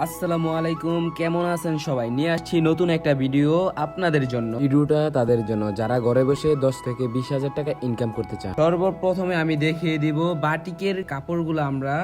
আসসালামু আলাইকুম, কেমন আছেন সবাই? নিয়ে আসছি নতুন একটা ভিডিও আপনাদের জন্য। ভিডিওটা তাদের জন্য যারা ঘরে বসে 10 থেকে 20 হাজার টাকা ইনকাম করতে চান। সর্বপ্রথমে আমি দেখিয়ে দিব বাটিকের কাপড়গুলো আমরা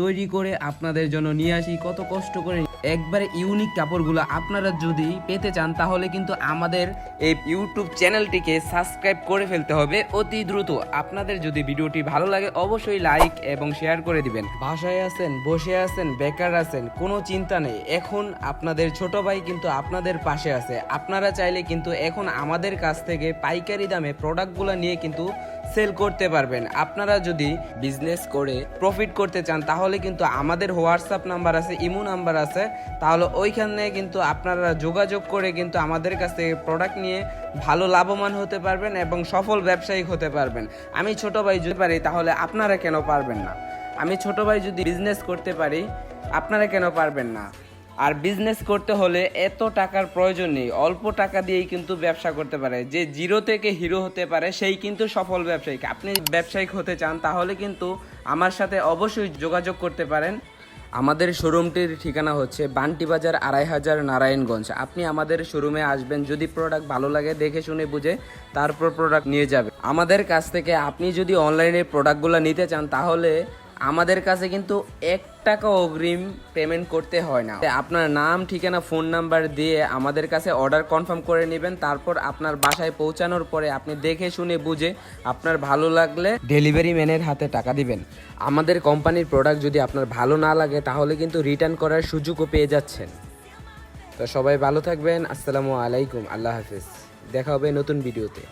তৈরি করে আপনাদের জন্য নিয়ে আসি কত কষ্ট করে। একবারে ইউনিক কাপড়গুলো আপনারা যদি পেতে চান তাহলে কিন্তু আমাদের এই ইউটিউব চ্যানেলটিকে সাবস্ক্রাইব করে ফেলতে হবে অতি দ্রুত। আপনাদের যদি ভিডিওটি ভালো লাগে অবশ্যই লাইক এবং শেয়ার করে দিবেন। বাসায় আছেন, বসে আছেন, বেকার আছেন, কোনো চিন্তা নেই, এখন আপনাদের ছোট ভাই কিন্তু আপনাদের পাশে আছে। আপনারা চাইলে কিন্তু এখন আমাদের কাছ থেকে পাইকারি দামে প্রোডাক্টগুলো নিয়ে কিন্তু সেল করতে পারবেন। আপনারা যদি বিজনেস করে প্রফিট করতে চান তাহলে কিন্তু আমাদের হোয়াটসঅ্যাপ নাম্বার আছে, ইমো নাম্বার আছে, তাহলে ওইখানে কিন্তু আপনারা যোগাযোগ করে কিন্তু আমাদের কাছ থেকে প্রোডাক্ট নিয়ে ভালো লাভবান হতে পারবেন এবং সফল ব্যবসায়িক হতে পারবেন। আমি ছোট ভাই যদি পারি তাহলে আপনারা কেন পারবেন না? আমি ছোট ভাই যদি বিজনেস করতে পারি আপনারা কেন পারবেন না? আর বিজনেস করতে হলে এত টাকার প্রয়োজন নেই, অল্প টাকা দিয়েই কিন্তু ব্যবসা করতে পারে। যে জিরো থেকে হিরো হতে পারে সেই কিন্তু সফল ব্যবসায়িক। আপনি ব্যবসায়িক হতে চান তাহলে কিন্তু আমার সাথে অবশ্যই যোগাযোগ করতে পারেন। আমাদের শোরুমটির ঠিকানা হচ্ছে বান্টি বাজার ২৫০০ নারায়ণগঞ্জ। আপনি আমাদের শোরুমে আসবেন, যদি প্রোডাক্ট ভালো লাগে দেখে শুনে বুঝে তারপর প্রোডাক্ট নিয়ে যাবেন। আমাদের কাছ থেকে আপনি যদি অনলাইনে প্রোডাক্টগুলো নিতে চান তাহলে আমাদের কাছে কিন্তু 1 টাকা অগ্রিম পেমেন্ট করতে হয় না। আপনার নাম, ঠিকানা, ফোন নাম্বার দিয়ে আমাদের কাছে অর্ডার কনফার্ম করে নেবেন। তারপর আপনার বাসায় পৌঁছানোর পরে আপনি দেখে শুনে বুঝে আপনার ভালো লাগলে ডেলিভারি ম্যানের হাতে টাকা দিবেন। আমাদের কোম্পানির প্রোডাক্ট যদি আপনার ভালো না লাগে তাহলে কিন্তু রিটার্ন করার সুযোগও পেয়ে যাচ্ছেন। তো সবাই ভালো থাকবেন। আসসালামু আলাইকুম, আল্লাহ হাফেজ। দেখা হবে নতুন ভিডিওতে।